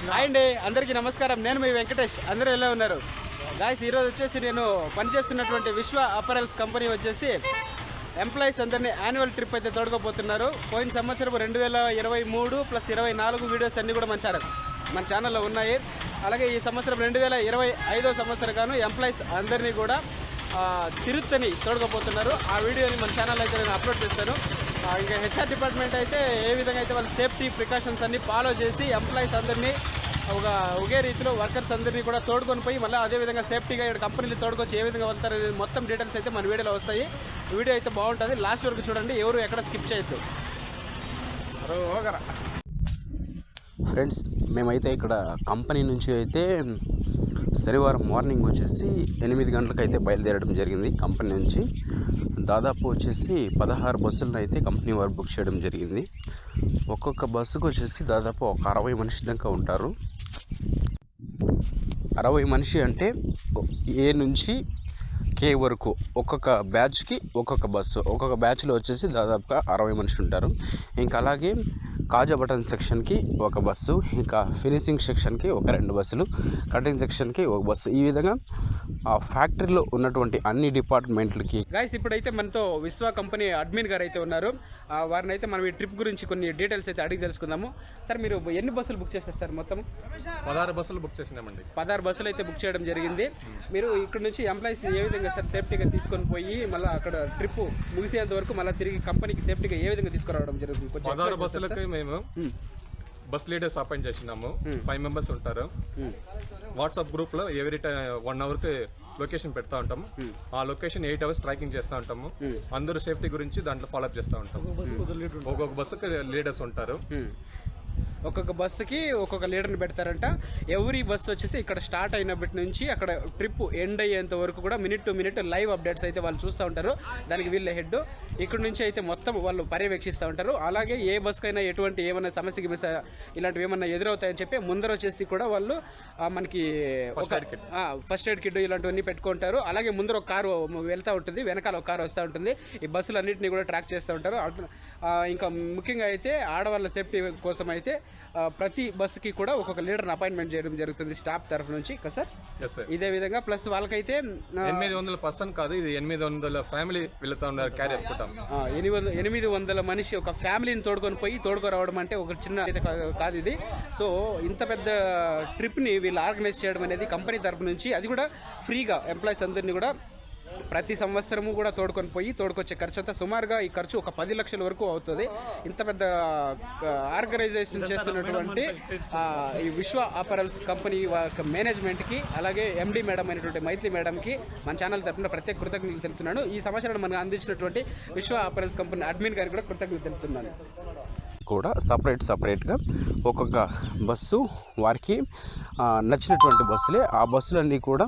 Hi అండి, అందరికీ నమస్కారం. నేను మీ వెంకటేష్. అందరూ ఎలా ఉన్నారు గాయ్స్? ఈరోజు వచ్చేసి నేను పనిచేస్తున్నటువంటి విశ్వ అపరల్స్ కంపెనీ వచ్చేసి ఎంప్లాయీస్ అందరినీ యాన్యువల్ ట్రిప్ అయితే తోడుకోపోతున్నారు. పోయిన సంవత్సరం 2023 ప్లస్ 24 వీడియోస్ అన్నీ కూడా మన ఛానల్లో ఉన్నాయి. అలాగే ఈ సంవత్సరం 2025 సంవత్సరం గాను ఎంప్లాయీస్ అందరినీ కూడా తిరుత్తని తోడుకోపోతున్నారు. ఆ వీడియోని మన ఛానల్ అయితే నేను అప్లోడ్ చేస్తాను. ఇంకా హెచ్ఆర్ డిపార్ట్మెంట్ అయితే ఏ విధంగా అయితే వాళ్ళ సేఫ్టీ ప్రికాషన్స్ అన్ని ఫాలో చేసి ఎంప్లాయీస్ అందరినీ ఒకే రీతిలో వర్కర్స్ అందరినీ కూడా తోడుకొని పోయి మళ్ళీ అదేవిధంగా సేఫ్టీగా ఇక్కడ కంపెనీలు తోడుకొచ్చి ఏ విధంగా వెళ్తారు మొత్తం డీటెయిల్స్ అయితే మన వీడియోలో వస్తాయి. వీడియో అయితే బాగుంటుంది, లాస్ట్ వరకు చూడండి, ఎవరు ఎక్కడ స్కిప్ చేయొద్దు. ఫ్రెండ్స్, మేమైతే ఇక్కడ కంపెనీ నుంచి అయితే శనివారం మార్నింగ్ వచ్చేసి 8 గంటలకు అయితే బయలుదేరడం జరిగింది. కంపెనీ నుంచి దాదాపు వచ్చేసి 16 బస్సులను అయితే కంపెనీ వారు బుక్ చేయడం జరిగింది. ఒక్కొక్క బస్సుకు వచ్చేసి దాదాపు ఒక 60 మనిషి దాకా ఉంటారు. 60 మనిషి అంటే ఏ నుంచి కే వరకు ఒక్కొక్క బ్యాచ్కి ఒక్కొక్క బస్సు, ఒక్కొక్క బ్యాచ్లో వచ్చేసి దాదాపుగా 60 మనిషి ఉంటారు. ఇంకా అలాగే కాజా బటన్ సెక్షన్కి ఒక బస్సు, ఇంకా ఫినిషింగ్ సెక్షన్కి ఒక 2 బస్సులు, కటింగ్ సెక్షన్కి ఒక బస్సు, ఈ విధంగా ఆ ఫ్యాక్టరీలో ఉన్నటువంటి అన్ని డిపార్ట్మెంట్లకి. గైస్, ఇప్పుడైతే మనతో విశ్వ కంపెనీ అడ్మిన్ గారు అయితే ఉన్నారు. వారిని అయితే మనం ఈ ట్రిప్ గురించి కొన్ని డీటెయిల్స్ అయితే అడిగి తెలుసుకుందాము. సార్, మీరు ఎన్ని బస్సులు బుక్ చేస్తారు సార్? మొత్తం 16 బస్సులు బుక్ చేసినామండి. 16 బస్సులు అయితే బుక్ చేయడం జరిగింది. మీరు ఇక్కడ నుంచి ఎంప్లాయీస్ ఏ విధంగా సార్ సేఫ్టీగా తీసుకొని పోయి మళ్ళీ అక్కడ ట్రిప్ ముగిసేంత వరకు మళ్ళీ తిరిగి కంపెనీకి సేఫ్టీగా ఏ విధంగా తీసుకురావడం జరుగుతుంది? 16 బస్సులకి మేము బస్ లీడర్స్ అపాయింట్ చేసినాము. 5 మెంబర్స్ ఉంటారు. వాట్సాప్ గ్రూప్లో ఎవ్రీ 1 అవర్కి లొకేషన్ పెడతా ఉంటాము. ఆ లొకేషన్ 8 అవర్స్ ట్రాకింగ్ చేస్తూ ఉంటాము. అందరూ సేఫ్టీ గురించి దాంట్లో ఫాలోఅప్ చేస్తూ ఉంటాము. ఒక్కొక్క బస్సుకి లీడర్స్ ఉంటారు. ఒక్కొక్క బస్సుకి ఒక్కొక్క లీడర్ని పెడతారంట. ఎవరి బస్సు వచ్చేసి ఇక్కడ స్టార్ట్ అయినప్పటి నుంచి అక్కడ ట్రిప్ ఎండ్ అయ్యేంత వరకు కూడా minute to minute live updates అయితే వాళ్ళు చూస్తూ ఉంటారు. దానికి వీళ్ళ హెడ్ ఇక్కడ నుంచి అయితే మొత్తం వాళ్ళు పర్యవేక్షిస్తూ ఉంటారు. అలాగే ఏ బస్కైనా ఎటువంటి ఏమైనా సమస్యకి ఇలాంటివి ఏమన్నా ఎదురవుతాయని చెప్పి ముందర వచ్చేసి కూడా వాళ్ళు మనకి ఫస్ట్ ఎయిడ్ కిట్ ఇలాంటివన్నీ పెట్టుకుంటారు. అలాగే ముందర ఒక కారు వెళ్తూ ఉంటుంది, వెనకాల ఒక కారు వస్తూ ఉంటుంది. ఈ బస్సులు అన్నింటినీ కూడా ట్రాక్ చేస్తూ ఉంటారు. ఇంకా ముఖ్యంగా అయితే ఆడవాళ్ళ సేఫ్టీ కోసం అయితే ప్రతి బస్సుకి కూడా ఒక్కొక్క లీడర్ని అపాయింట్మెంట్ చేయడం జరుగుతుంది స్టాఫ్ తరఫు నుంచి కదా సార్? ఇదే విధంగా ప్లస్ వాళ్ళకైతే 800 పర్సన్ కాదు, ఇది 800 ఫ్యామిలీ వెళ్తా ఉన్నారు. క్యారీ అనుకుంటాం 800 మనిషి ఒక ఫ్యామిలీని తోడుకొని రావడం అంటే ఒక చిన్న కాదు ఇది. సో ఇంత పెద్ద ట్రిప్ని వీళ్ళు ఆర్గనైజ్ చేయడం అనేది కంపెనీ తరఫు నుంచి, అది కూడా ఫ్రీగా ఎంప్లాయీస్ అందరినీ కూడా ప్రతి సంవత్సరము కూడా తోడుకొచ్చే ఖర్చు అంతా సుమారుగా ఈ ఖర్చు ఒక 10 లక్షల వరకు అవుతుంది. ఇంత పెద్ద ఆర్గనైజేషన్ చేస్తున్నటువంటి ఈ విశ్వ అపరల్స్ కంపెనీ మేనేజ్మెంట్కి, అలాగే ఎండి మేడం అయినటువంటి మైత్రి మేడంకి మన ఛానల్ తరఫున ప్రత్యేక కృతజ్ఞతలు తెలుపుతున్నాను. ఈ సంవత్సరం మనకు అందించినటువంటి విశ్వ అపరల్స్ కంపెనీ అడ్మిన్ గారికి కూడా కృతజ్ఞతలు తెలుపుతున్నాను. కూడా సపరేట్గా ఒక్కొక్క బస్సు వారికి నచ్చినటువంటి బస్సులే. ఆ బస్సులన్నీ కూడా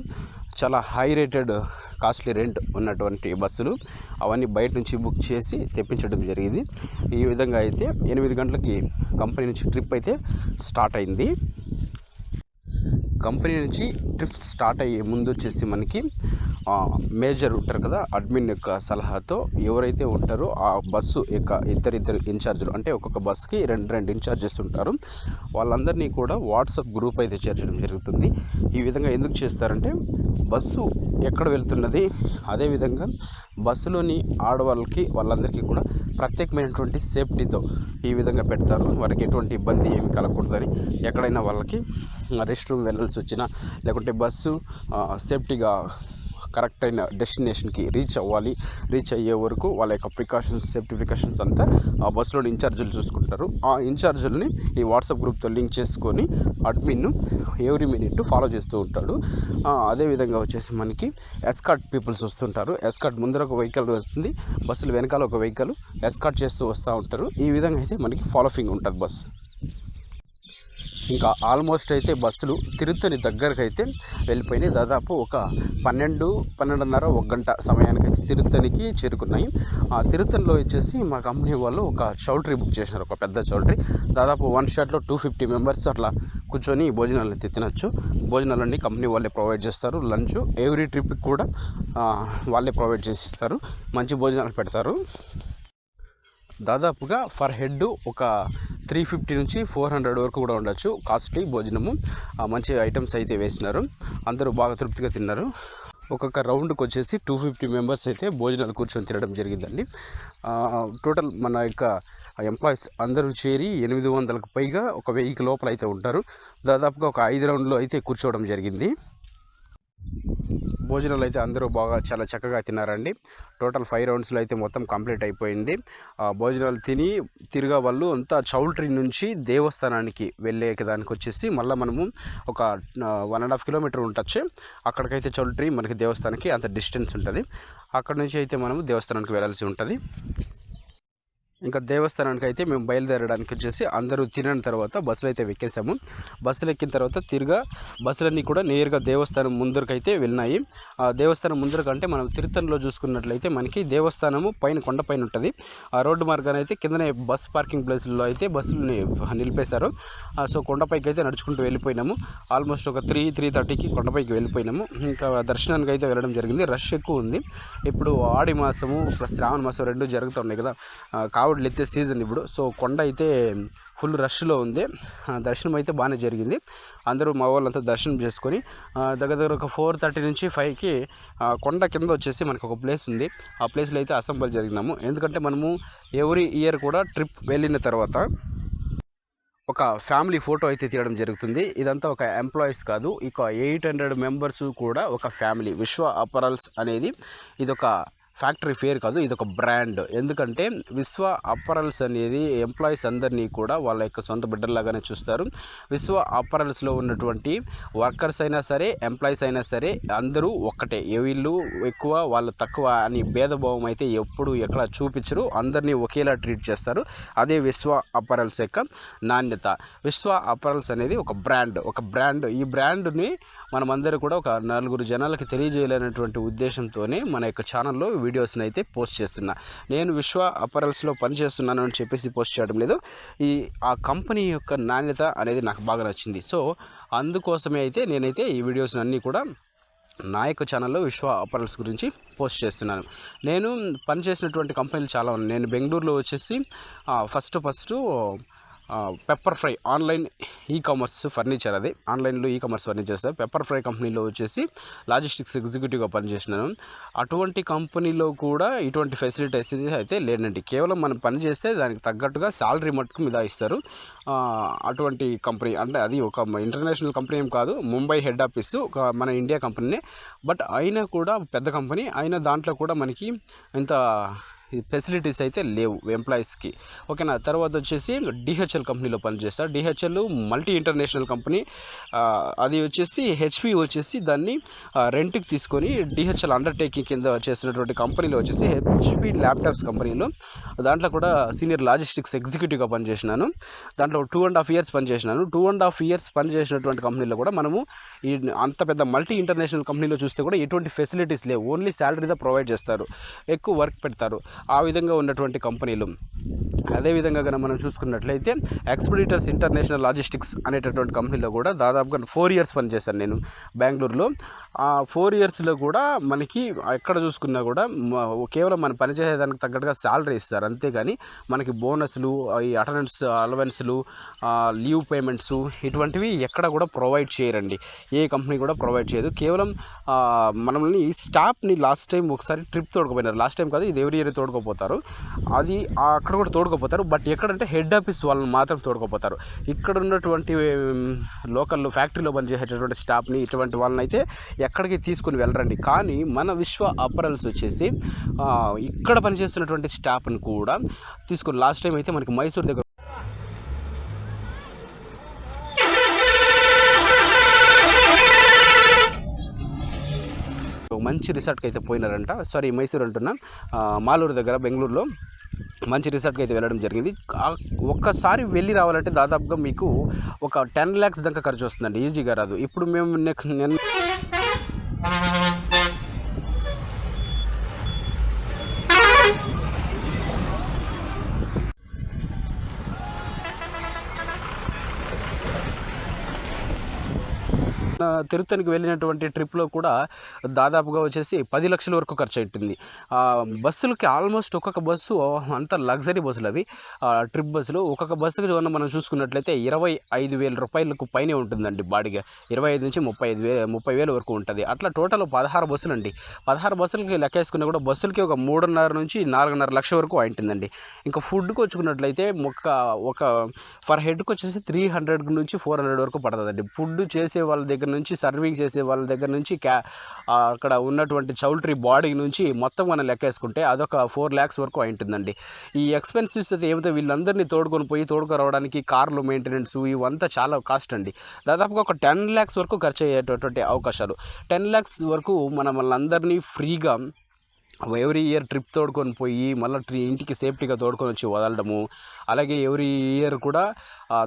చాలా హై రేటెడ్ కాస్ట్లీ రెంట్ ఉన్నటువంటి బస్సులు, అవన్నీ బయట నుంచి బుక్ చేసి తెప్పించడం జరిగింది. ఈ విధంగా అయితే 8 గంటలకి కంపెనీ నుంచి ట్రిప్ అయితే స్టార్ట్ అయింది. కంపెనీ నుంచి ట్రిప్ స్టార్ట్ అయ్యే ముందు వచ్చేసి మనకి మేజర్ ఉంటారు కదా, అడ్మిన్ యొక్క సలహాతో ఎవరైతే ఉంటారో ఆ బస్సు యొక్క ఇద్దరు ఇన్ఛార్జీలు, అంటే ఒక్కొక్క బస్కి 2 ఇన్ఛార్జెస్ ఉంటారు. వాళ్ళందరినీ కూడా వాట్సాప్ గ్రూప్ అయితే చేర్చడం జరుగుతుంది. ఈ విధంగా ఎందుకు చేస్తారంటే బస్సు ఎక్కడ వెళ్తున్నది, అదేవిధంగా బస్సులోని ఆడవాళ్ళకి వాళ్ళందరికీ కూడా ప్రత్యేకమైనటువంటి సేఫ్టీతో ఈ విధంగా పెడతారు. వారికి ఎటువంటి ఇబ్బంది ఏమి కలగకూడదని, ఎక్కడైనా వాళ్ళకి రెస్ట్ రూమ్ వెళ్ళాల్సి వచ్చినా, లేకుంటే బస్సు సేఫ్టీగా కరెక్ట్ అయిన డెస్టినేషన్కి రీచ్ అయ్యే వరకు వాళ్ళ యొక్క సేఫ్టీ ప్రికాషన్స్ అంతా ఆ బస్సులోని ఇన్ఛార్జీలు చూసుకుంటారు. ఆ ఇన్ఛార్జీలని ఈ వాట్సాప్ గ్రూప్తో లింక్ చేసుకొని అడ్మిన్ ఎవ్రీ మినిట్ ఫాలో చేస్తూ ఉంటాడు. అదేవిధంగా వచ్చేసి మనకి ఎస్కార్ట్ పీపుల్స్ వస్తుంటారు. ఎస్కార్ట్ ముందర ఒక వెహికల్ వెళ్తుంది, బస్సులు వెనకాల ఒక వెహికల్ ఎస్కార్ట్ చేస్తూ వస్తూ ఉంటారు. ఈ విధంగా అయితే మనకి ఫాలోయింగ్ ఉంటుంది బస్సు. ఇంకా ఆల్మోస్ట్ అయితే బస్సులు తిరుత్తని దగ్గరకు అయితే వెళ్ళిపోయినాయి. దాదాపు ఒక 12:30 1 గంట సమయానికైతే తిరుత్తనికి చేరుకున్నాయి. ఆ తిరుత్తనిలో వచ్చేసి మా కంపెనీ వాళ్ళు ఒక చౌల్ట్రీ బుక్ చేసినారు, ఒక పెద్ద చౌల్ట్రీ. దాదాపు 1 షాట్లో 250 మెంబర్స్ అట్లా కూర్చొని భోజనాలు తినచ్చు. భోజనాలన్నీ కంపెనీ వాళ్ళే ప్రొవైడ్ చేస్తారు. లంచ్ ఎవ్రీ ట్రిప్కి కూడా వాళ్ళే ప్రొవైడ్ చేసి ఇస్తారు. మంచి భోజనాలు పెడతారు. దాదాపుగా ఫర్ హెడ్ ఒక 350 నుంచి 400 వరకు కూడా ఉండొచ్చు. కాస్ట్లీ భోజనము, మంచి ఐటమ్స్ అయితే వేసినారు. అందరూ బాగా తృప్తిగా తిన్నారు. ఒక్కొక్క రౌండ్కి వచ్చేసి 250 మెంబర్స్ అయితే భోజనాలు కూర్చొని తినడం జరిగిందండి. టోటల్ మన యొక్క ఎంప్లాయీస్ అందరూ చేరి 800కు పైగా, ఒక 1000కి లోపల అయితే ఉంటారు. దాదాపుగా ఒక 5 రౌండ్లో అయితే కూర్చోవడం జరిగింది. భోజనాలు అయితే అందరూ బాగా చాలా చక్కగా తిన్నారండి. టోటల్ 5 రౌండ్స్లో అయితే మొత్తం కంప్లీట్ అయిపోయింది. భోజనాలు తిని తిరిగా వాళ్ళు అంతా చౌల్ట్రీ నుంచి దేవస్థానానికి వెళ్ళే దానికి వచ్చేసి మళ్ళీ మనము ఒక 1.5 కిలోమీటర్ ఉండొచ్చు. అక్కడికైతే చౌల్ట్రీ మనకి దేవస్థానానికి అంత డిస్టెన్స్ ఉంటుంది. అక్కడ నుంచి అయితే మనము దేవస్థానానికి వెళ్ళాల్సి ఉంటుంది. ఇంకా దేవస్థానానికి అయితే మేము బయలుదేరడానికి వచ్చేసి అందరూ తినిన తర్వాత బస్సులు అయితే ఎక్కేసాము. బస్సులు ఎక్కిన తర్వాత తిరిగా బస్సులన్నీ కూడా నేరుగా దేవస్థానం ముందరకైతే వెళ్ళినాయి. ఆ దేవస్థానం ముందరకంటే మనం తిరుత్తణిలో చూసుకున్నట్లయితే మనకి దేవస్థానము పైన కొండపైన ఉంటుంది. ఆ రోడ్డు మార్గాన్ని అయితే కిందనే బస్ పార్కింగ్ ప్లేస్లో అయితే బస్సులని నిలిపేశారు. సో కొండపైకి అయితే నడుచుకుంటూ వెళ్ళిపోయినాము. ఆల్మోస్ట్ ఒక 3:30కి కొండపైకి వెళ్ళిపోయినాము. ఇంకా దర్శనానికి అయితే వెళ్ళడం జరిగింది. రష్ ఎక్కువ ఉంది. ఇప్పుడు ఆడి మాసము ప్లస్ శ్రావణ మాసం 2 జరుగుతున్నాయి కదా, కావడలు ఎత్తే సీజన్ ఇప్పుడు. సో కొండ అయితే ఫుల్ రష్లో ఉంది. దర్శనం అయితే బాగానే జరిగింది. అందరూ మా వాళ్ళంతా దర్శనం చేసుకొని దగ్గర ఒక 4:30 నుంచి 5కి కొండ కింద వచ్చేసి మనకు ఒక ప్లేస్ ఉంది. ఆ ప్లేస్లో అయితే అసెంబ్లీ జరిగినాము. ఎందుకంటే మనము ఎవ్రీ ఇయర్ కూడా ట్రిప్ వెళ్ళిన తర్వాత ఒక ఫ్యామిలీ ఫోటో అయితే తీయడం జరుగుతుంది. ఇదంతా ఒక ఎంప్లాయీస్ కాదు, ఇక 800 మెంబర్స్ కూడా ఒక ఫ్యామిలీ. విశ్వ అపరల్స్ అనేది ఇదొక ఫ్యాక్టరీ ఫేర్ కాదు, ఇది ఒక బ్రాండ్. ఎందుకంటే విశ్వ అపరల్స్ అనేది ఎంప్లాయీస్ అందరినీ కూడా వాళ్ళ యొక్క సొంత బిడ్డల్లాగానే చూస్తారు. విశ్వ అపరల్స్లో ఉన్నటువంటి వర్కర్స్ అయినా సరే, ఎంప్లాయీస్ అయినా సరే అందరూ ఒక్కటే. వీళ్ళు ఎక్కువ వాళ్ళు తక్కువ అని భేదభావం అయితే ఎప్పుడు ఎక్కడ చూపించరు. అందరినీ ఒకేలా ట్రీట్ చేస్తారు. అదే విశ్వ అపరల్స్ యొక్క నాణ్యత. విశ్వ అపరల్స్ అనేది ఒక బ్రాండ్. ఈ బ్రాండ్ని మనమందరూ కూడా ఒక 4 జనాలకి తెలియజేయాలనేటువంటి ఉద్దేశంతోనే మన యొక్క ఛానల్లో వీడియోస్ని అయితే పోస్ట్ చేస్తున్నా. నేను విశ్వ అపరల్స్లో పనిచేస్తున్నాను అని చెప్పేసి పోస్ట్ చేయడం లేదు. ఆ కంపెనీ యొక్క నాణ్యత అనేది నాకు బాగా నచ్చింది. సో అందుకోసమే అయితే నేనైతే ఈ వీడియోస్ అన్నీ కూడా నా యొక్క ఛానల్లో విశ్వ అపరల్స్ గురించి పోస్ట్ చేస్తున్నాను. నేను పనిచేసినటువంటి కంపెనీలు చాలా ఉన్నాయి. నేను బెంగళూరులో వచ్చేసి first pepper fry online ecommerce furniture, అది ఆన్లైన్లో ఈకామర్స్ ఫర్నిచర్స్. పెప్పర్ ఫ్రై కంపెనీలో వచ్చేసి లాజిస్టిక్స్ ఎగ్జిక్యూటివ్గా పనిచేసినాను. అటువంటి కంపెనీలో కూడా ఇటువంటి ఫెసిలిటీస్ అయితే లేదండి. కేవలం మనం పని చేస్తే దానికి తగ్గట్టుగా శాలరీ మట్టుకు మీద ఇస్తారు. అటువంటి కంపెనీ అంటే అది ఒక ఇంటర్నేషనల్ కంపెనీ ఏం కాదు, ముంబై హెడ్ ఆఫీస్, ఒక మన ఇండియా కంపెనీనే. బట్ అయినా కూడా పెద్ద కంపెనీ అయినా దాంట్లో కూడా మనకి ఇంత ఫెసిలిటీస్ అయితే లేవు ఎంప్లాయీస్కి. ఓకేనా. తర్వాత వచ్చేసి డిహెచ్ఎల్ కంపెనీలో పనిచేస్తారు. DHL multi international company. అది వచ్చేసి హెచ్పి వచ్చేసి దాన్ని రెంట్కి తీసుకొని డిహెచ్ఎల్ అండర్టేకింగ్ కింద చేస్తున్నటువంటి కంపెనీలో వచ్చేసి హెచ్పి ల్యాప్టాప్స్ కంపెనీలో, దాంట్లో కూడా సీనియర్ లాజిస్టిక్స్ ఎగ్జిక్యూటివ్గా పనిచేసినాను. దాంట్లో 2.5 years పనిచేసినాను. 2.5 years పనిచేసినటువంటి కంపెనీలో కూడా మనము ఈ అంత పెద్ద మల్టీ ఇంటర్నేషనల్ కంపెనీలో చూస్తే కూడా ఎటువంటి ఫెసిలిటీస్ లేవు. ఓన్లీ శాలరీతో ప్రొవైడ్ చేస్తారు, ఎక్కువ వర్క్ పెడతారు. ఆ విధంగా ఉన్నటువంటి కంపెనీలు. అదేవిధంగా కనుక మనం చూసుకున్నట్లయితే ఎక్స్పెడిటర్స్ ఇంటర్నేషనల్ లాజిస్టిక్స్ అనేటటువంటి కంపెనీలో కూడా దాదాపుగా 4 years పనిచేశాను నేను బెంగళూరులో. ఆ 4 yearsలో కూడా మనకి ఎక్కడ చూసుకున్నా కూడా కేవలం మనం పనిచేసేదానికి తగ్గట్టుగా శాలరీ ఇస్తారు, అంతేగాని మనకి బోనస్లు, ఈ అటెండెన్స్ అలవెన్స్లు, లీవ్ పేమెంట్స్ ఇటువంటివి ఎక్కడ కూడా ప్రొవైడ్ చేయరండి. ఏ కంపెనీ కూడా ప్రొవైడ్ చేయదు. కేవలం మనల్ని స్టాఫ్ని లాస్ట్ టైం ఒకసారి ట్రిప్ తోడుకుపోయినారు. లాస్ట్ టైం కాదు, ఇది ఎవరి ఇయర్ తోడుకోపోతారు. అది అక్కడ కూడా తోడుకోపోతారు. బట్ ఎక్కడంటే హెడ్ ఆఫీస్ వాళ్ళని మాత్రం తోడుకోపోతారు. ఇక్కడ ఉన్నటువంటి లోకల్ ఫ్యాక్టరీలో పనిచేసేటటువంటి స్టాఫ్ని ఇటువంటి వాళ్ళని అయితే ఎక్కడికి తీసుకుని వెళ్ళరండి. కానీ మన విశ్వ అపరల్స్ వచ్చేసి ఇక్కడ పనిచేస్తున్నటువంటి స్టాఫ్ని కూడా తీసుకుని లాస్ట్ టైం అయితే మనకి మైసూర్ దగ్గర మంచి రిసార్ట్కి అయితే పోయినారంట. సారీ, మైసూర్ అంటున్నా, మాలూరు దగ్గర బెంగళూరులో మంచి రిసార్ట్కి అయితే వెళ్ళడం జరిగింది. ఒక్కసారి వెళ్ళి రావాలంటే దాదాపుగా మీకు ఒక 10 lakhs దాకా ఖర్చు వస్తుందండి, ఈజీగా రాదు. ఇప్పుడు మేము తిరుపతికి వెళ్ళినటువంటి ట్రిప్లో కూడా దాదాపుగా వచ్చేసి 10 లక్షల వరకు ఖర్చు అవుతుంది. బస్సులకి ఆల్మోస్ట్ ఒక్కొక్క బస్సు అంత లగ్జరీ బస్సులు అవి, ట్రిప్ బస్సులు. ఒక్కొక్క బస్సుకి మనం చూసుకున్నట్లయితే 25,000 రూపాయలకు పైనే ఉంటుందండి బాడిగా. 25 నుంచి 30,000 వరకు ఉంటుంది. అట్లా టోటల్ 16 బస్సులు అండి. 16 బస్సులకి లెక్కేసుకున్నా కూడా బస్సులకి ఒక 3.5 నుంచి 4.5 లక్షల వరకు ఉంటుందండి. ఇంకా ఫుడ్కి వచ్చుకున్నట్లయితే ఒక ఫర్ హెడ్కి వచ్చేసి 300 నుంచి 400 వరకు పడుతుందండి. ఫుడ్ చేసే వాళ్ళ దగ్గర నుంచి, సర్వింగ్ చేసే వాళ్ళ దగ్గర నుంచి, అక్కడ ఉన్నటువంటి చౌల్ట్రీ బాడీ నుంచి మొత్తం మనం లెక్కేసుకుంటే అదొక 4 lakhs వరకు ఉంటుందండి. ఈ ఎక్స్పెన్సివ్స్ అయితే ఏమిటో వీళ్ళందరినీ తోడుకొని కార్లు మెయింటెనెన్స్ ఇవంతా చాలా కాస్ట్ అండి. దాదాపుగా ఒక 10 lakhs వరకు ఖర్చు అయ్యేటటువంటి అవకాశాలు. 10 lakhs వరకు మనల్ని ఫ్రీగా ఎవ్రీ ఇయర్ ట్రిప్ తోడుకొని పోయి మళ్ళీ ఇంటికి సేఫ్టీగా తోడుకొని వచ్చి వదలడము. అలాగే ఎవ్రీ ఇయర్ కూడా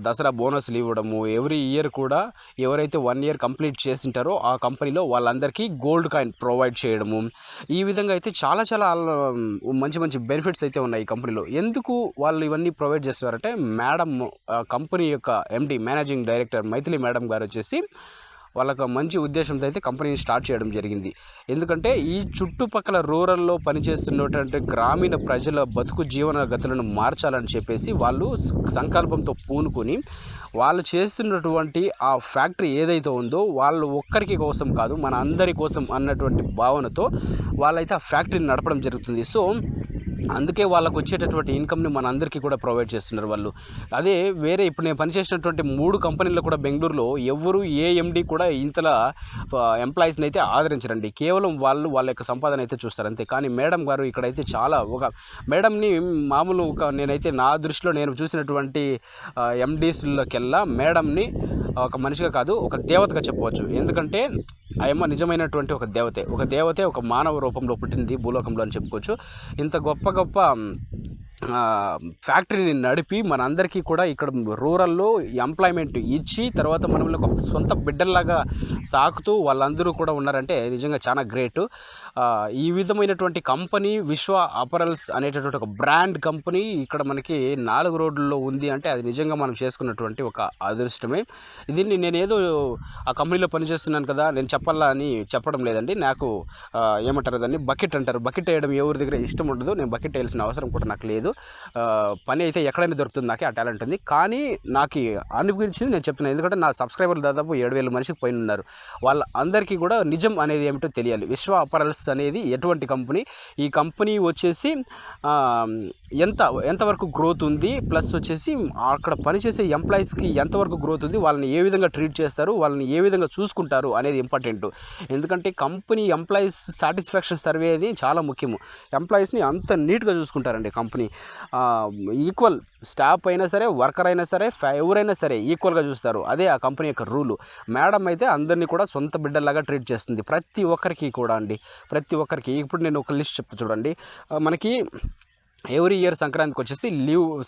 దసరా బోనస్లు ఇవ్వడము. ఎవ్రీ ఇయర్ కూడా ఎవరైతే 1 year కంప్లీట్ చేసింటారో ఆ కంపెనీలో వాళ్ళందరికీ గోల్డ్ కాయిన్ ప్రొవైడ్ చేయడము. ఈ విధంగా అయితే చాలా మంచి బెనిఫిట్స్ అయితే ఉన్నాయి ఈ కంపెనీలో. ఎందుకు వాళ్ళు ఇవన్నీ ప్రొవైడ్ చేస్తున్నారంటే మేడం, కంపెనీ యొక్క ఎండి, మేనేజింగ్ డైరెక్టర్ మైథిలి మేడం గారు వచ్చేసి వాళ్ళకు మంచి ఉద్దేశంతో అయితే కంపెనీని స్టార్ట్ చేయడం జరిగింది. ఎందుకంటే ఈ చుట్టుపక్కల రూరల్లో పనిచేస్తున్నటువంటి గ్రామీణ ప్రజల బతుకు జీవన గతులను మార్చాలని చెప్పేసి వాళ్ళు సంకల్పంతో పూనుకొని వాళ్ళు చేస్తున్నటువంటి ఆ ఫ్యాక్టరీ ఏదైతే ఉందో వాళ్ళు ఒక్కరికి కోసం కాదు, మన అందరి కోసం అన్నటువంటి భావనతో వాళ్ళైతే ఆ ఫ్యాక్టరీని నడపడం జరుగుతుంది. సో అందుకే వాళ్ళకు వచ్చేటటువంటి ఇన్కమ్ని మన అందరికీ కూడా ప్రొవైడ్ చేస్తున్నారు వాళ్ళు. అదే వేరే ఇప్పుడు నేను పనిచేసినటువంటి 3 కంపెనీల్లో కూడా బెంగళూరులో ఎవరు ఏ ఎండి కూడా ఇంతలా ఎంప్లాయీస్ని అయితే ఆదరించరండి. కేవలం వాళ్ళ యొక్క సంపాదన అయితే చూస్తారు అంతే. కానీ మేడం గారు ఇక్కడైతే చాలా ఒక మేడంని మామూలు నేనైతే నా దృష్టిలో నేను చూసినటువంటి ఎండీస్లోకెల్లా మేడంని ఒక మనిషిగా కాదు, ఒక దేవతగా చెప్పవచ్చు. ఎందుకంటే ఆయమ్మ నిజమైనటువంటి ఒక దేవతే ఒక మానవ రూపంలో పుట్టింది భూలోకంలో అని చెప్పుకోవచ్చు. ఇంత గొప్ప ఫ్యాక్టరీని నడిపి మనందరికీ కూడా ఇక్కడ రూరల్లో ఎంప్లాయ్మెంట్ ఇచ్చి తర్వాత మనల్ని ఒక సొంత బిడ్డల్లాగా సాకుతూ వాళ్ళందరూ కూడా ఉన్నారంటే నిజంగా చాలా గ్రేట్. ఈ విధమైనటువంటి కంపెనీ విశ్వ అపరల్స్ అనేటటువంటి ఒక బ్రాండ్ కంపెనీ ఇక్కడ మనకి 4 రోడ్లలో ఉంది అంటే అది నిజంగా మనం చేసుకున్నటువంటి ఒక అదృష్టమే. దీన్ని నేనేదో ఆ కంపెనీలో పనిచేస్తున్నాను కదా నేను చెప్పాలా అని చెప్పడం లేదండి. నాకు ఏమంటారు దాన్ని బకెట్ అంటారు. బకెట్ వేయడం ఎవరి దగ్గర ఇష్టం ఉండదు. నేను బకెట్ వేయాల్సిన అవసరం కూడా నాకు లేదు. పని అయితే ఎక్కడైనా దొరుకుతుంది, నాకే ఆ టాలెంట్ ఉంది. కానీ నాకు అనిపించింది నేను చెప్తున్నాను. ఎందుకంటే నా సబ్స్క్రైబర్లు దాదాపు 7,000 మనిషికి పైన ఉన్నారు. వాళ్ళందరికీ కూడా నిజం అనేది ఏమిటో తెలియాలి. విశ్వ అపరల్స్ అనేది ఎటువంటి కంపెనీ, ఈ కంపెనీ వచ్చేసి ఎంతవరకు గ్రోత్ ఉంది, ప్లస్ వచ్చేసి అక్కడ పనిచేసే ఎంప్లాయీస్కి ఎంతవరకు గ్రోత్ ఉంది, వాళ్ళని ఏ విధంగా ట్రీట్ చేస్తారు, వాళ్ళని ఏ విధంగా చూసుకుంటారు అనేది ఇంపార్టెంట్. ఎందుకంటే కంపెనీ ఎంప్లాయీస్ సాటిస్ఫాక్షన్ సర్వే అనేది చాలా ముఖ్యము. ఎంప్లాయీస్ని అంత నీట్గా చూసుకుంటారండి కంపెనీ. ఈక్వల్ స్టాఫ్ అయినా సరే, వర్కర్ అయినా సరే, ఎవరైనా సరే ఈక్వల్గా చూస్తారు. అదే ఆ కంపెనీ యొక్క రూలు. మేడం అయితే అందరినీ కూడా సొంత బిడ్డలాగా ట్రీట్ చేస్తుంది ప్రతి ఒక్కరికి కూడా అండి. ప్రతి ఒక్కరికి ఇప్పుడు నేను ఒక లిస్ట్ చెప్తా చూడండి. మనకి ఎవ్రీ ఇయర్ సంక్రాంతికి వచ్చేసి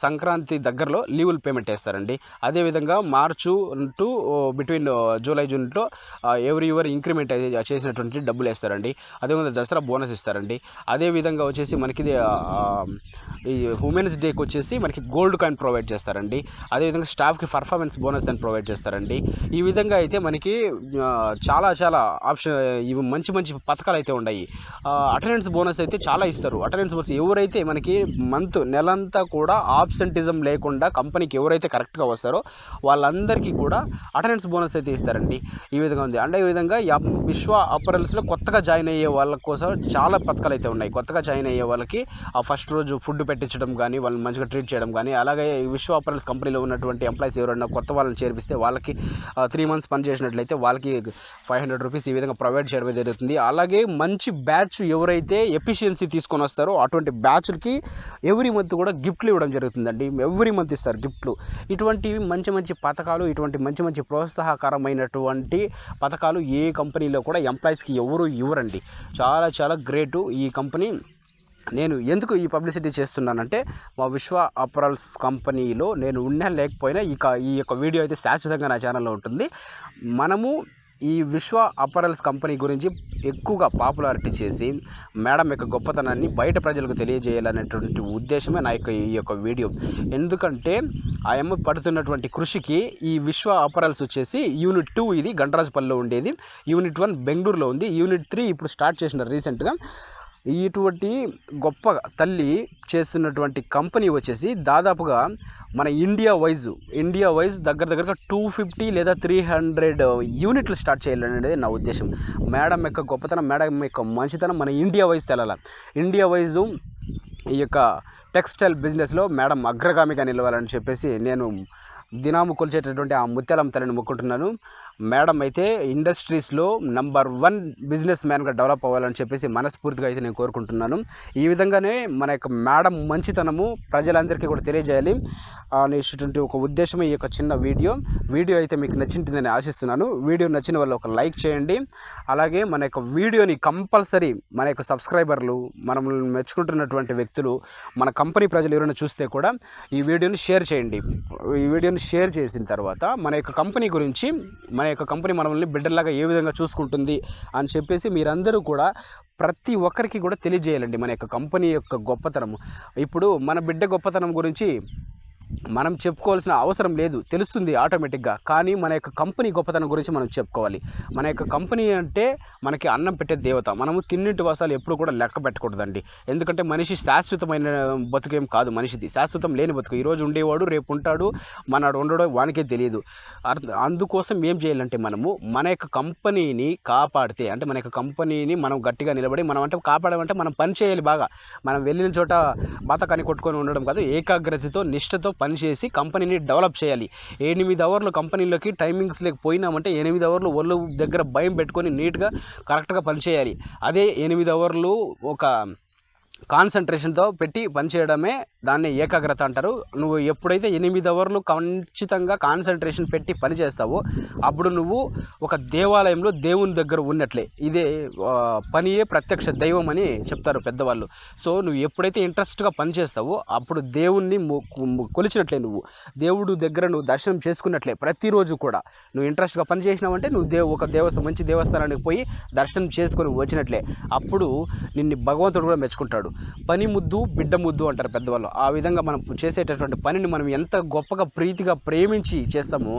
సంక్రాంతి దగ్గరలో లీవులు పేమెంట్ వేస్తారండి. అదేవిధంగా మార్చు టు బిట్వీన్ జూలై జూన్లో ఎవ్రీ ఇయర్ ఇంక్రిమెంట్ చేసినటువంటి డబ్బులు వేస్తారండి. అదేవిధంగా దసరా బోనస్ ఇస్తారండి. అదేవిధంగా వచ్చేసి మనకి ఈ ఉమెన్స్ డేకి వచ్చేసి మనకి గోల్డ్ కాయిన్ ప్రొవైడ్ చేస్తారండి. అదేవిధంగా స్టాఫ్కి పర్ఫార్మెన్స్ బోనస్ అని ప్రొవైడ్ చేస్తారండి. ఈ విధంగా అయితే మనకి చాలా ఆప్షన్ ఇవి మంచి పథకాలు అయితే ఉన్నాయి. అటెండెన్స్ బోనస్ అయితే చాలా ఇస్తారు. అటెండెన్స్ బోనస్ ఎవరైతే మనకి నెలంతా కూడా ఆబ్సెంటిజం లేకుండా కంపెనీకి ఎవరైతే కరెక్ట్గా వస్తారో వాళ్ళందరికీ కూడా అటెండెన్స్ బోనస్ అయితే ఇస్తారండి. ఈ విధంగా ఉంది. అంటే ఈ విధంగా విశ్వ అపరల్స్లో కొత్తగా జాయిన్ అయ్యే వాళ్ళ కోసం చాలా పథకాలు అయితే ఉన్నాయి. కొత్తగా జాయిన్ అయ్యే వాళ్ళకి ఆ ఫస్ట్ రోజు ఫుడ్ పెట్టించడం కానీ, వాళ్ళని మంచిగా ట్రీట్ చేయడం కానీ, అలాగే విశ్వ అపరల్స్ కంపెనీలో ఉన్నటువంటి ఎంప్లాయీస్ ఎవరైనా కొత్త వాళ్ళని చేర్పిస్తే వాళ్ళకి 3 months పని చేసినట్లయితే వాళ్ళకి 500 రూపీస్ ఈ విధంగా ప్రొవైడ్ చేయడం జరుగుతుంది. అలాగే మంచి బ్యాచ్ ఎవరైతే ఎఫిషియన్సీ తీసుకొని వస్తారో అటువంటి బ్యాచ్లకి ఎవ్రీ మంత్ కూడా గిఫ్ట్లు ఇవ్వడం జరుగుతుందండి. ఎవ్రీ మంత్ ఇస్తారు గిఫ్ట్లు. ఇటువంటివి మంచి పథకాలు, ఇటువంటి మంచి ప్రోత్సాహకరమైనటువంటి పథకాలు ఏ కంపెనీలో కూడా ఎంప్లాయీస్కి ఎవరు ఇవ్వరండి. చాలా గ్రేటు ఈ కంపెనీ. నేను ఎందుకు ఈ పబ్లిసిటీ చేస్తున్నానంటే మా విశ్వ అపరల్స్ కంపెనీలో నేను ఉన్నా లేకపోయినా ఈ యొక్క వీడియో అయితే శాశ్వతంగా నా ఛానల్లో ఉంటుంది. మనము ఈ విశ్వ అపరల్స్ కంపెనీ గురించి ఎక్కువగా పాపులారిటీ చేసి మేడం యొక్క గొప్పతనాన్ని బయట ప్రజలకు తెలియజేయాలనేటువంటి ఉద్దేశమే నా యొక్క ఈ యొక్క వీడియో. ఎందుకంటే ఆ అమ్మ పడుతున్నటువంటి కృషికి ఈ విశ్వ అపరల్స్ వచ్చేసి యూనిట్ 2 ఇది గంటరాజుపల్లిలో ఉండేది, యూనిట్ 1 బెంగళూరులో ఉంది, యూనిట్ 3 ఇప్పుడు స్టార్ట్ చేసిన రీసెంట్గా. ఇటువంటి గొప్ప తల్లి చేస్తున్నటువంటి కంపెనీ వచ్చేసి దాదాపుగా మన ఇండియా వైజ్ దగ్గరగా 250 లేదా 300 యూనిట్లు స్టార్ట్ చేయాలనేది నా ఉద్దేశం. మేడం యొక్క గొప్పతనం, మేడం యొక్క మంచితనం మన ఇండియా వైజ్ తెలాల. ఇండియా వైజు ఈ యొక్క టెక్స్టైల్ బిజినెస్లో మేడం అగ్రగామిగా నిలవాలని చెప్పేసి నేను దినాము కొలిచేటటువంటి ఆ ముత్యాలమ్మ తల్లిని మొక్కుంటున్నాను. మేడం అయితే ఇండస్ట్రీస్లో నెంబర్ 1 బిజినెస్ మ్యాన్గా డెవలప్ అవ్వాలని చెప్పేసి మనస్ఫూర్తిగా అయితే నేను కోరుకుంటున్నాను. ఈ విధంగానే మన యొక్క మేడం మంచితనము ప్రజలందరికీ కూడా తెలియజేయాలి అనేటువంటి ఒక ఉద్దేశమే ఈ యొక్క చిన్న వీడియో అయితే మీకు నచ్చిందని ఆశిస్తున్నాను. వీడియో నచ్చిన వాళ్ళు ఒక లైక్ చేయండి. అలాగే మన యొక్క వీడియోని కంపల్సరీ మన యొక్క సబ్స్క్రైబర్లు, మనల్ని మెచ్చుకుంటున్నటువంటి వ్యక్తులు, మన కంపెనీ ప్రజలు ఎవరైనా చూస్తే కూడా ఈ వీడియోని షేర్ చేయండి. ఈ వీడియోని షేర్ చేసిన తర్వాత మన యొక్క కంపెనీ గురించి, మన యొక్క కంపెనీ మనల్ని బిడ్డలాగా ఏ విధంగా చూసుకుంటుంది అని చెప్పేసి మీరందరూ కూడా ప్రతి ఒక్కరికి కూడా తెలియజేయాలండి మన యొక్క కంపెనీ యొక్క గొప్పతనము. ఇప్పుడు మన బిడ్డ గొప్పతనం గురించి మనం చెప్పుకోవాల్సిన అవసరం లేదు, తెలుస్తుంది ఆటోమేటిక్గా. కానీ మన యొక్క కంపెనీ గొప్పతనం గురించి మనం చెప్పుకోవాలి. మన యొక్క కంపెనీ అంటే మనకి అన్నం పెట్టే దేవత. మనము తిన్నింటి వాసాలు ఎప్పుడు కూడా లెక్క పెట్టకూడదండి. ఎందుకంటే మనిషి శాశ్వతమైన బతుకేం కాదు, మనిషిది శాశ్వతం లేని బతుకు. ఈరోజు ఉండేవాడు రేపు ఉంటాడు, మనాడు ఉండడో వానికే తెలియదు. అందుకోసం ఏం చేయాలంటే మనము మన యొక్క కంపెనీని కాపాడితే, అంటే మన యొక్క కంపెనీని మనం గట్టిగా నిలబడి, మనం అంటే కాపాడమంటే మనం పని చేయాలి బాగా. మనం వెళ్ళిన చోట బాతకాన్ని కొట్టుకొని ఉండడం కాదు, ఏకాగ్రతతో నిష్ఠతో పనిచేసి కంపెనీని డెవలప్ చేయాలి. 8 అవర్లు కంపెనీలోకి టైమింగ్స్ పోయినామంటే 8 అవర్లు ఒళ్ళు దగ్గర భయం పెట్టుకొని నీట్గా కరెక్ట్గా పనిచేయాలి. అదే 8 అవర్లు ఒక కాన్సన్ట్రేషన్తో పెట్టి పనిచేయడమే దాన్ని ఏకాగ్రత అంటారు. నువ్వు ఎప్పుడైతే 8 అవర్లు ఖచ్చితంగా కాన్సన్ట్రేషన్ పెట్టి పని చేస్తావో అప్పుడు నువ్వు ఒక దేవాలయంలో దేవుని దగ్గర ఉన్నట్లే. ఇదే పనియే ప్రత్యక్ష దైవం అని చెప్తారు పెద్దవాళ్ళు. సో నువ్వు ఎప్పుడైతే ఇంట్రెస్ట్గా పని చేస్తావో అప్పుడు దేవుణ్ణి కొలిచినట్లే, నువ్వు దేవుడు దగ్గర నువ్వు దర్శనం చేసుకున్నట్లే. ప్రతిరోజు కూడా నువ్వు ఇంట్రెస్ట్గా పని చేసినావంటే నువ్వు ఒక మంచి దేవస్థానానికి పోయి దర్శనం చేసుకొని వచ్చినట్లే. అప్పుడు నిన్ను భగవంతుడు కూడా మెచ్చుకుంటాడు. పని ముద్దు బిడ్డ ముద్దు అంటారు పెద్దవాళ్ళు. ఆ విధంగా మనం చేసేటటువంటి పనిని మనం ఎంత గొప్పగా ప్రీతిగా ప్రేమించి చేస్తామో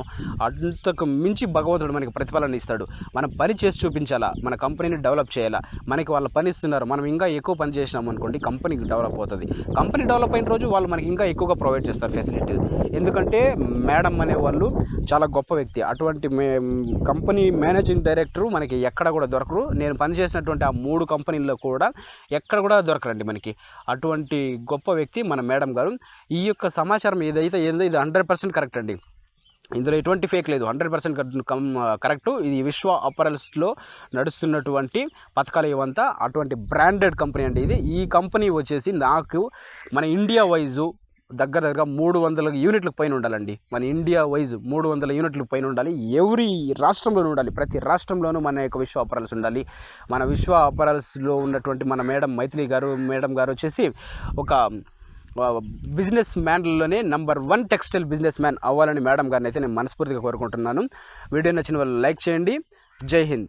అంతకు మించి భగవంతుడు మనకి ప్రతిఫలన ఇస్తాడు. మనం పని చేసి చూపించాలా, మన కంపెనీని డెవలప్ చేయాలా. మనకి వాళ్ళు పని ఇస్తున్నారు, మనం ఇంకా ఎక్కువ పని చేసినాం అనుకోండి కంపెనీకి డెవలప్ అవుతుంది. కంపెనీ డెవలప్ అయిన రోజు వాళ్ళు మనకి ఇంకా ఎక్కువగా ప్రొవైడ్ చేస్తారు ఫెసిలిటీ. ఎందుకంటే మేడం అనే వాళ్ళు చాలా గొప్ప వ్యక్తి. అటువంటి కంపెనీ మేనేజింగ్ డైరెక్టరు మనకి ఎక్కడ కూడా దొరకరు. నేను పనిచేసినటువంటి ఆ 3 కంపెనీల్లో కూడా ఎక్కడ కూడా దొరకరండి మనకి. అటువంటి గొప్ప వ్యక్తి మన మేడం గారు. ఈ యొక్క సమాచారం ఏదైతే ఏందో ఇది 100% కరెక్ట్ అండి. ఇందులో ఎటువంటి ఫేక్ లేదు, 100% కరెక్టు. ఇది విశ్వ అపరల్స్లో నడుస్తున్నటువంటి పథకాలు ఇవంతా అటువంటి బ్రాండెడ్ కంపెనీ అండి ఇది. ఈ కంపెనీ వచ్చేసి నాకు మన ఇండియా వైజు దగ్గరగా 300 యూనిట్లకు పైన ఉండాలండి. మన ఇండియా వైజ్ 300 యూనిట్లకు పైన ఉండాలి. ఎవరి రాష్ట్రంలోనూ ఉండాలి, ప్రతి రాష్ట్రంలోనూ మన యొక్క విశ్వ అపరల్స్ ఉండాలి. మన విశ్వ అపరల్స్లో ఉన్నటువంటి మన మైథిలి మేడం గారు వచ్చేసి ఒక బిజినెస్ మ్యాన్లోనే నెంబర్ 1 టెక్స్టైల్ బిజినెస్ మ్యాన్ అవ్వాలని మేడం గారిని అయితే నేను మనస్ఫూర్తిగా కోరుకుంటున్నాను. వీడియో నచ్చిన వాళ్ళు లైక్ చేయండి. జై హింద్.